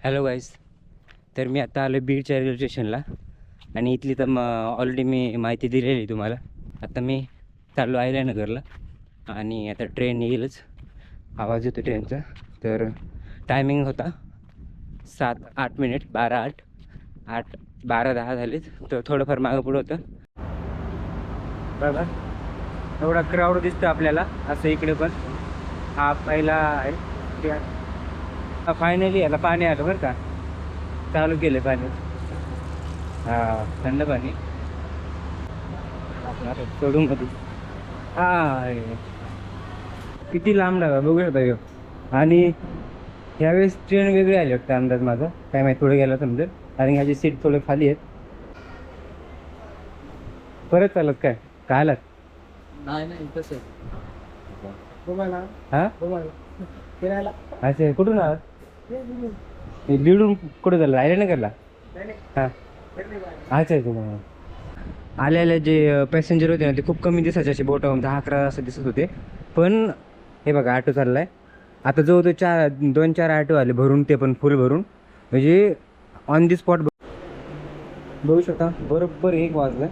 Hello guys. तर मी आता आलो बीडच्या रेल्वे स्टेशनला आणि इथली तर ऑलरेडी मी माहिती दिलेली आहे तुम्हाला. आता मी चाललो अहिल्यानगरला आणि आता ट्रेन येईलच. आवाज येतो ट्रेनचा. तर टायमिंग होता 7-8 मिनिट, 12-10 झालेत. तर थोडंफार मागं पुढं होतं बघा. एवढा क्राऊड दिसतं आपल्याला असं इकडे पण. हा पहिला आहे. फायनली याला पाणी आलं बरं का. चालू केलं पाणी. हां, थंड पाणी सोडून मध्ये. हा, किती लांब लागा बघू शकता ह्यो. आणि ह्यावेळेस ट्रेन वेगळी आली वाटतं, अंदाज माझा काय माहिती. थोडं गेला समजेल आणि ह्याची सीट थोडे खाली आहेत. परत चालत काय काय आलात? नाही तसं हां, अच्छा. कुठून आलात? लिडून कुठं झालं? अहिल्यानगरला. हां, अच्छा. तुम्हाला आलेले जे पॅसेंजर होते ना ते खूप कमी दिसायचे. असे बोटावर 10-11 असं दिसत होते. पण हे बघा ऑटो चालला आहे आता. जवळ 2-4 ऑटो आले भरून, ते पण फुल भरून. म्हणजे ऑन दी स्पॉट बघू शकता. बरोबर 1 वाजलं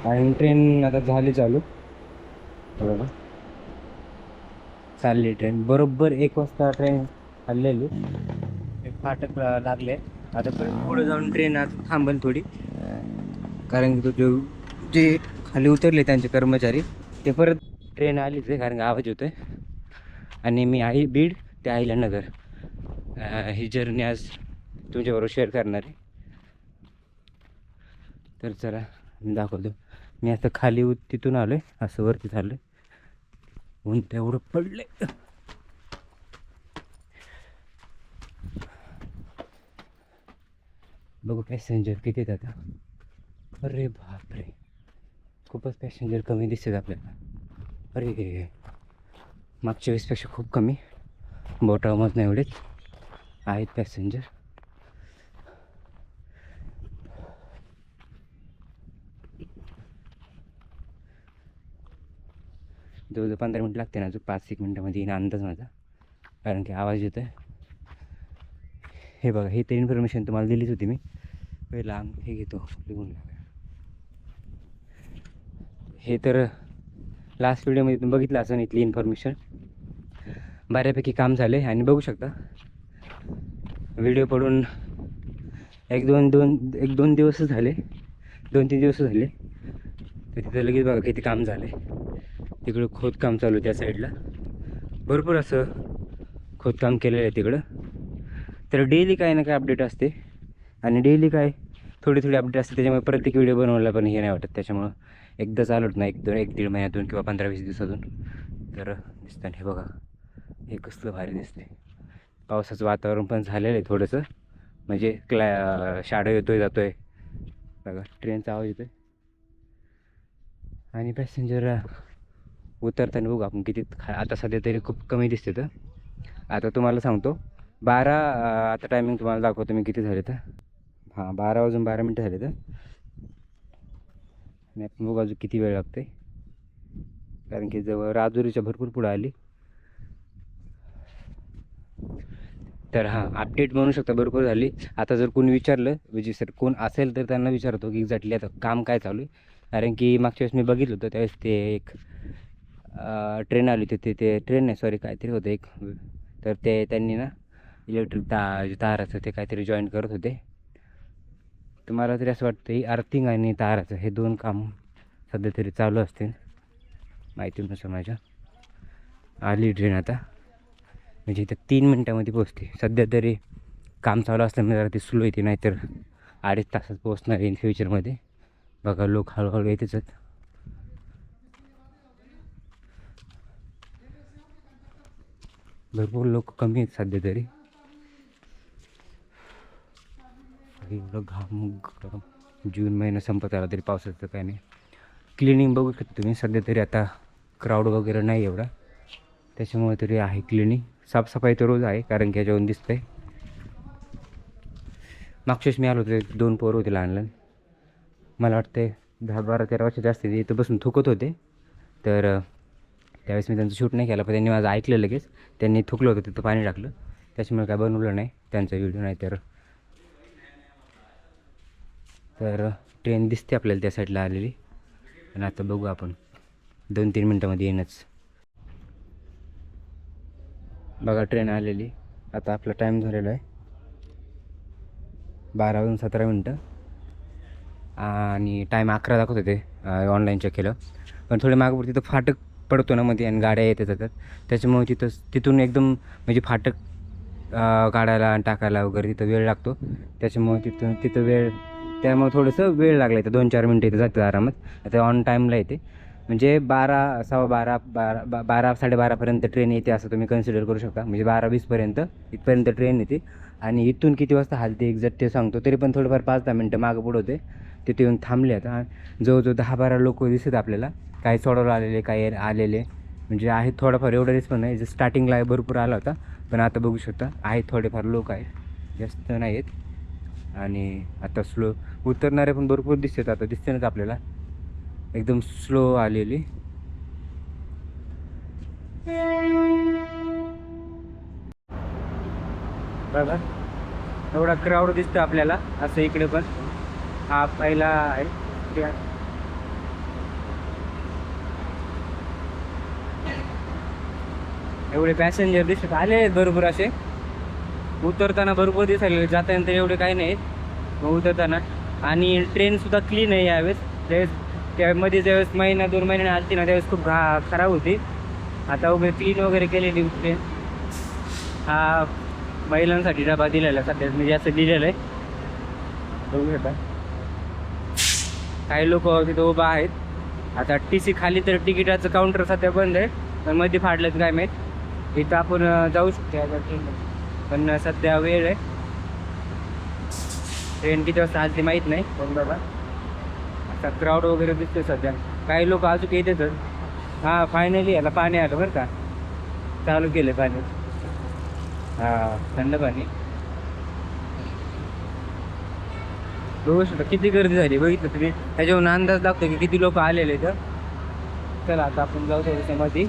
आणि ट्रेन आता झाली चालू. बरोबर चालली ट्रेन. बरोबर 1 वाजता ट्रेन हल्लेली. फाटक लागले. आता पुढे जाऊन ट्रेन आता थांबेल थोडी, कारण की तो जे खाली उतरले त्यांचे कर्मचारी ते परत ट्रेन आलीच आहे, कारण आवाज होतोय. आणि मी आहे बीड ते अहिल्यानगर ही जर्नी आज तुमच्याबरोबर शेअर करणार आहे. तर चला मी दाखवतो. मी आता खाली तिथून आलो आहे, असं वरती चाललं आहे. ऊन तेवढं पडले. बघू पॅसेंजर किती आहेत आता. अरे बापरे, खूपच पॅसेंजर कमी दिसतात आपल्याला. अरे, मागच्या वेळेसपेक्षा खूप कमी. बोटामधनं एवढेच आहेत पॅसेंजर. जवळजवळ 15 मिनिट लागते ना, अजून 5-1 मिनिटामध्ये येईन अंदाज माझा, कारण की आवाज येतो आहे. हे बघा, हे तर इन्फॉर्मेशन तुम्हाला दिलीच होती मी पहिला. हे घेतो लिहून. हे तर लास्ट व्हिडिओमध्ये तुम्ही बघितलं असं इथली इन्फॉर्मेशन. बऱ्यापैकी काम झालं आहे आणि बघू शकता व्हिडिओ पडून 1-2 दिवसच झाले, 2-3 दिवस झाले. तर तिथं लगेच बघा किती काम झालं आहे. तिकडं खोदकाम चालू आहे त्या साईडला. भरपूर असं खोदकाम केलेलं आहे तिकडं. तर डेली काय ना काय अपडेट असते आणि डेली काय थोडी अपडेट असते. त्याच्यामुळे प्रत्येक व्हिडिओ बनवायला पण हे नाही वाटत. त्याच्यामुळं एकदा चालवत नाही, 1-1-1.5 महिन्यातून किंवा 15-20 दिवसातून तर दिसतं. हे बघा, हे कसलं भारी दिसते. पावसाचं वातावरण पण झालेलं आहे थोडंसं, म्हणजे शॅडो येतोय जातोय. बघा ट्रेनचा आवाज येतोय आणि पॅसेंजर उतरताना बघू आपण किती. आता सध्या तरी खूप कमी दिसते. तर आता तुम्हाला सांगतो 12 आता टायमिंग तुम्हाला दाखवतो मी किती झाले तर. हां, 12 वाजून 12 मिनटं झाले तर. आणि आपण बघू अजून किती वेळ लागते, कारण की जवळ राजुरीच्या भरपूर पुढं आली. तर हां, अपडेट म्हणू शकता भरपूर झाली. आता जर कोणी विचारलं म्हणजे सर कोण असेल तर त्यांना विचारतो की एक्झॅक्टली आता काम काय चालू आहे. कारण की मागच्या वेळेस मी बघितलं होतं त्यावेळेस ते एक ट्रेन आली होती. ते ट्रेन नाही, सॉरी, काहीतरी होतं एक. तर ते त्यांनी ना इलेक्ट्रिक ताराचं ते काहीतरी जॉईन करत होते. तर मला तरी असं वाटतं ही अर्थिंग आणि ताराचं हे 2 काम सध्या तरी चालू असतील माहितीनुसार माझ्या. आली ट्रेन आता, म्हणजे इथं 3 मिनटामध्ये पोहोचते. सध्या तरी काम चालू असल्यामुळे जरा ती स्लो येते, नाहीतर 2.5 तासात पोहोचणार इन फ्युचरमध्ये. बघा लोक हळूहळू येतेच. भरपूर लोक कमी आहेत सध्या तरी. एवढं घाम गरम. जून महिना संपत आला तरी पावसाचं काय नाही. क्लिनिंग बघू शकता तुम्ही. सध्या तरी आता क्राऊड वगैरे नाही एवढा, त्याच्यामुळे तरी आहे क्लिनिंग. साफसफाई तर रोज आहे, कारण की ह्याच्यावरून दिसतंय. मागच्या वेळेस मी आलो होते, 2 पोरं होते लहान लहान. मला वाटते 10-12-13 वर्षाचे असते. ते इथं बसून थुकत होते. तर त्यावेळेस मी त्यांचं शूट नाही केलं, पण त्यांनी माझं ऐकलं लगेच. त्यांनी थुकलं होतं तिथं पाणी टाकलं. त्याच्यामुळे काय बनवलं नाही त्यांचा व्हिडिओ. नाही तर ट्रेन दिसते आपल्याला त्या साईडला आलेली. आणि आता बघू आपण 2-3 मिनटामध्ये येणंच. बघा ट्रेन आलेली. आता आपला टाईम झालेला आहे 12:17 आणि टाईम 11 दाखवत होते ऑनलाईन चेक केलं. पण थोडे मागं तिथं फाटक पडतो ना मध्ये आणि गाड्या येत जातात. त्याच्यामुळे तिथून एकदम म्हणजे फाटक काढायला आणि टाकायला वगैरे तिथं वेळ लागतो. त्याच्यामुळे तिथं वेळ, त्यामुळे थोडंसं वेळ लागला इथं. 2-4 मिनटं इथं जातात आरामात. आता ऑन टाईमला येते म्हणजे 12, 12:15, 12:30पर्यंत ट्रेन येते असं तुम्ही कन्सिडर करू शकता. म्हणजे 12:20 इथपर्यंत ट्रेन येते. आणि इथून किती वाजता हालते एक्झॅक्ट ते सांगतो. तरी पण थोडंफार 5-10 मिनटं मागं पुढं होते. तिथे येऊन थांबले. आता जवळजवळ 10-12 लोक दिसत आपल्याला. काही सोडवलं आलेले, काही आलेले म्हणजे आहेत थोडंफार. एवढं रिस्पॉन्स नाही. जे स्टार्टिंगला भरपूर आला होता, पण आता बघू शकता आहेत थोडेफार लोक आहेत, जास्त नाही आहेत. आणि आता स्लो उतरणारे पण भरपूर दिसतात. आता दिसते नाच आपल्याला एकदम स्लो आलेली. बघा एवढा क्राऊड दिसतो आपल्याला असं इकडे पण. हा पहिला आहे. एवढे पॅसेंजर दिसत आले आहेत भरपूर असे. उतरताना भरपूर दिसायला, जाताना तर एवढे काही नाही मग उतरताना. आणि ट्रेनसुद्धा क्लीन आहे यावेळेस. त्यामध्ये ज्यावेळेस 1-2 महिन्याने आलती ना त्यावेळेस खूप खराब होती. आता वगैरे क्लीन वगैरे केलेली ट्रेन. हा महिलांसाठी डबा दिलेला आहे सध्या, म्हणजे असं लिहिलेलं आहे बघू शकता. काही लोक तिथं उभा आहेत. आता TC खाली तर तिकिटाचं काउंटर सध्या बंद आहे, पण मध्ये फाडलं काय माहीत. इथं आपण जाऊ शकतो आता ट्रेनमध्ये, पण सध्या वेळ आहे. ट्रेन किती वाजता आली ते माहीत नाही. पण बघा आता क्राऊड वगैरे दिसतोय सध्या. काही लोक अजून येतातच. हां फायनली याला पाणी आलं बरं का, चालू केलं पाणी. हां थंड पाणी. बघू शकता किती गर्दी झाली बघितलं तुम्ही. त्याच्यावरून अंदाज लागतो की किती लोक आलेले तर. चला आता आपण जाऊ थोडंसं मध्ये.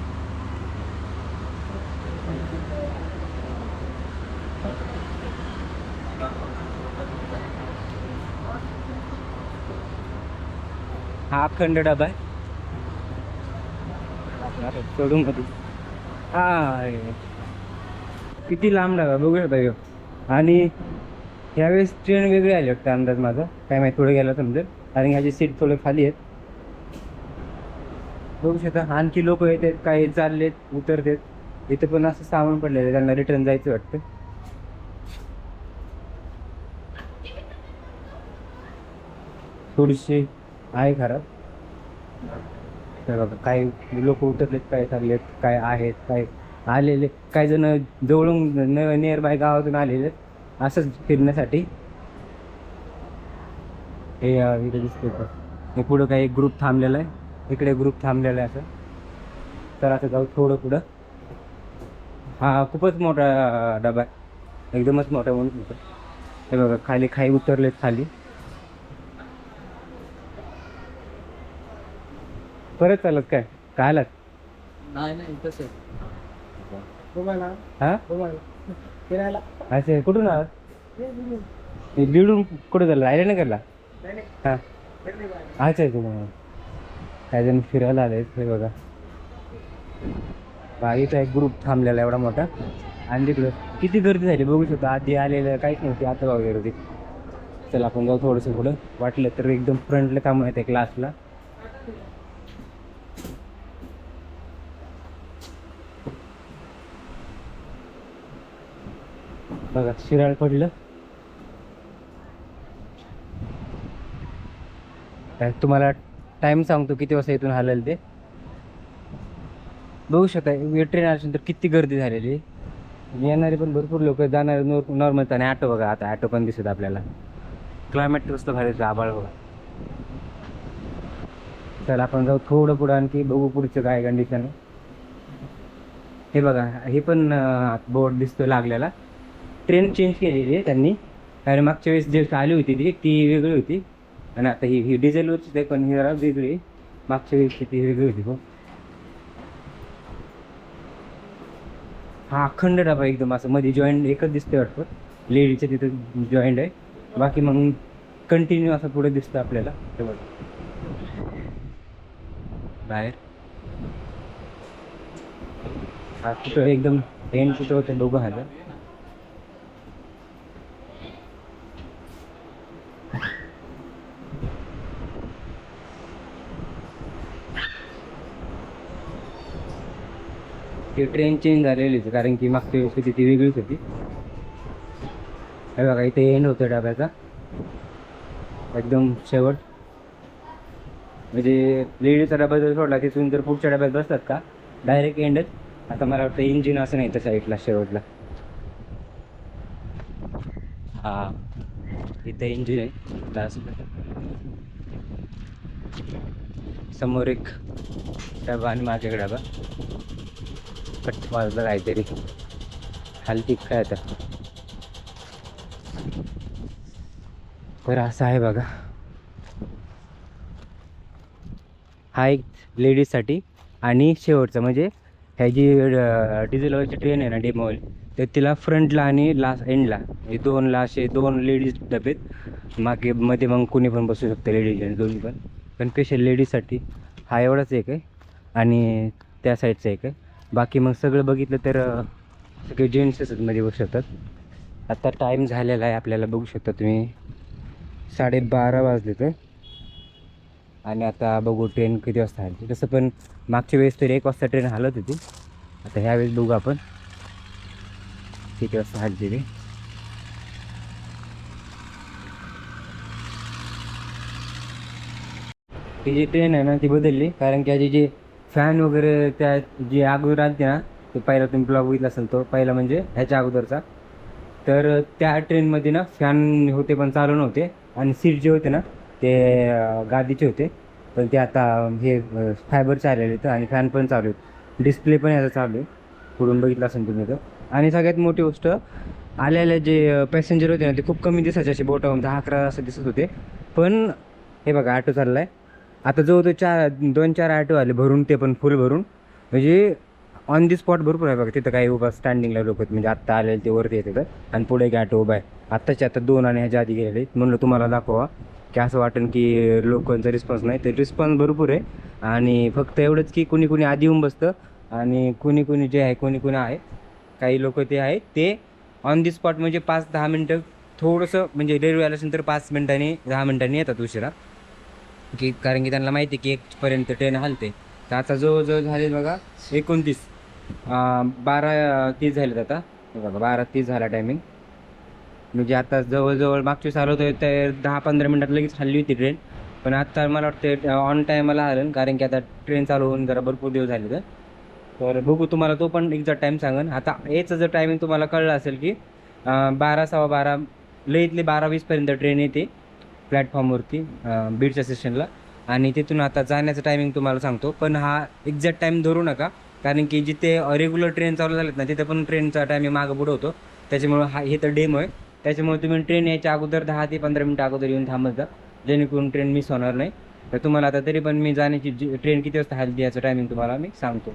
हा अखंड डबा आहे सोडून मध्ये. हा किती लांब डबा बघू शकता ह्यो. आणि ह्यावेळेस ट्रेन वेगळी आली वाटतं अंदाज माझा, काय माहिती थोडं गेला समजेल. कारण ह्याची सीट थोडे खाली आहेत बघू शकता. आणखी लोक येतात, काही चाललेत उतरतात. इथं पण असं सामान पडलेलं आहे, त्यांना रिटर्न जायचं वाटतं. थोडीशी आहे खराब. तर बघा काही लोक उतरलेत, काय चाललेत, काय आहेत, काय आलेले. काही जण जवळून नियर बाय गावातून आलेले असंच फिरण्यासाठी. हे इथे दिसते हे पुढं काही एक ग्रुप थांबलेला आहे. इकडे ग्रुप थांबलेला आहे असं. तर आता जाऊ थोडं पुढं. हा खूपच मोठा डबा आहे, एकदमच मोठा म्हणून होतं. हे बघा खाली काही उतरलेत खाली. परत चालत काय काय आलात? नाही तसं. हा अच्छा कुठून आलात? बिडून कुठं झालं राहिले नाही करला. हां अच्छा अच्छा. काय जण फिरायला आले हे बघा. बाईचा एक ग्रुप थांबलेला एवढा मोठा. आणि तिकडं किती गर्दी झाली बघू शकतो. आधी आलेलं काहीच नव्हती, आता वगैरे होती. चला आपण जाऊ थोडंसं पुढं. वाटलं तर एकदम फ्रंटला थांबून येते क्लासला. बघा शिराळ पडलं. तुम्हाला टाईम सांगतो किती वाजता इथून हलेल ते बघू शकता. ट्रेन आल्यानंतर तर किती गर्दी झालेली. येणारे पण भरपूर लोक, जाणारे नॉर्मल. आणि ॲटो बघा, आता ॲटो पण दिसत आपल्याला. क्लायमेट कसं भारी आभाळ बघा. तर आपण जाऊ थोडं पुढं आणखी, बघू पुढचं काय कंडिशन. हे बघा हे पण बोर्ड दिसतो लागलेला. ट्रेन चेंज केलेली आहे त्यांनी, कारण मागच्या वेळेस जे आली होती ती वेगळी होती. आणि आता ही डिझेलवरचीच आहे, पण ही जरा वेगळी. मागच्या वेळेसची ती वेगळी होती. हो हा अखंड डबा एकदम असं मध्ये जॉईंट एकच दिसते वाटतं लेडीच्या तिथं जॉईंट आहे. बाकी मग कंटिन्यू असं पुढे दिसतं आपल्याला हे बघा बाहेर. हा कुठं एकदम एंड कुठं होतं दोघं हालं. ती ट्रेन चेंज झालेलीच आहे, कारण की मागच्या वेळेस होती ती वेगळीच होती. हे बघा इथे एंड होतं डब्याचा एकदम शेवट. म्हणजे लेडीजचा डबा जर सोडला तिथून जर पुढच्या डब्यात बसतात का डायरेक्ट एंडच. आता मला वाटतं इंजिन असं नाही तर साईडला शेवटला. हा इथे इंजिन आहे लास्ट. समोर एक डबा आणि माझ्याकडे डबा. कट वाजलं काहीतरी हलती काय आता. तर असं आहे बघा. हा एक लेडीजसाठी आणि शेवटचं म्हणजे ह्या जी डिझेल ऑइलची ट्रेन आहे ना डेमो ऑइल, तर तिला फ्रंटला आणि लास्ट एंडला म्हणजे दोनला असे दोन लेडीज डबेत. मागे मध्ये मग कोणी पण बसू शकतं लेडीज आणि दोन्ही पण. पण स्पेशल लेडीजसाठी हा एवढाच एक आहे आणि त्या साईडचा एक आहे. बाकी मग सगळं बघितलं तर सगळे जेंट्सच मध्ये बसू शकतात. आता टाईम झालेला आहे आपल्याला बघू शकता तुम्ही 12:30 वाजले तर. आणि आता बघू ट्रेन किती वाजता हलते. तसं पण मागच्या वेळेस तरी 1 वाजता ट्रेन हलत होती. आता ह्यावेळेस बघू आपण किती वाजता हलते ते. ती जी ट्रेन आहे ना ती बदलली, कारण की आधी जे फॅन वगैरे त्या जी अगोदर आलते ना ते पहिला तुम्ही ब्लॉग बघितला असेल तो पहिला म्हणजे ह्याच्या अगोदरचा. तर त्या ट्रेनमध्ये ना फॅन होते पण चालू नव्हते आणि सीट जे होते ना ते गादीचे होते. पण ते आता हे फायबरचे आलेले आहेत आणि फॅन पण चालू आहेत. डिस्प्ले पण याचा चालू आहे पुढून बघितलं असेल तुम्ही तर. आणि सगळ्यात मोठी गोष्ट आलेले जे पॅसेंजर होते ना ते खूप कमी दिसायचे, असे बोटावरून 10-11 असं दिसत होते. पण हे बघा ऑटो चालला आहे आता जवळ 2-4 ऑटो आले भरून, ते पण फुल भरून. म्हणजे ऑन दी स्पॉट भरपूर आहे बघा तिथं. काही उभा स्टँडिंगला लोक आहेत म्हणजे आत्ता आलेले ते वरती येतात आणि पुढे एक ऑटो उभा आहे. आत्ताच्या आता 2 आणि ह्याच्या आधी गेलेले. म्हणलं तुम्हाला दाखवा की असं वाटेल की लोकांचा रिस्पॉन्स नाही, तर रिस्पॉन्स भरपूर आहे. आणि फक्त एवढंच की कुणी कुणी आधी येऊन बसतं आणि कुणी कुणी जे आहे कोणी कुणी आहे काही लोक ते आहेत ते ऑन दी स्पॉट म्हणजे 5-10 मिनटं थोडंसं म्हणजे रेल्वे आलं असेल तर 5 मिनिटांनी 10 मिनिटांनी येतात उशिरा, की कारण की त्यांना माहिती आहे की 1पर्यंत ट्रेन हलते. तर आता जवळजवळ झाले बघा 29 12:30 झालेत आता. हे बघा 12:30 झाला टायमिंग. म्हणजे आता जवळजवळ मागच्या वेळेस आलो होतो तर 10-15 मिनटात लगेच हल्ली होती ट्रेन. पण आता मला वाटतं ऑन टायमाला हलेल, कारण की आता ट्रेन चालू होऊन जरा भरपूर दिवस झाले तर बघू. तुम्हाला तो पण एक्झॅक्ट टाईम सांगेन. आता याचं जर टायमिंग तुम्हाला कळलं असेल की 12-12:15 लईतली 12:20पर्यंत ट्रेन येते प्लॅटफॉर्मवरती बीडच्या स्टेशनला. आणि तिथून आता जाण्याचं टायमिंग तुम्हाला सांगतो, पण हा एक्झॅक्ट टाईम धरू नका, कारण की जिथे रेग्युलर ट्रेन चालू झालेत ना तिथे पण ट्रेनचा टायमिंग मागं पुढं होतो. त्याच्यामुळं हे तर डेमो आहे. त्याच्यामुळे तुम्ही ट्रेन यायच्या अगोदर 10 ते 15 मिनटं अगोदर येऊन थांबत जा, जेणेकरून ट्रेन मिस होणार नाही. तर तुम्हाला आता तरी पण मी जाण्याची ट्रेन किती वाजता हलते याचं टायमिंग तुम्हाला मी सांगतो.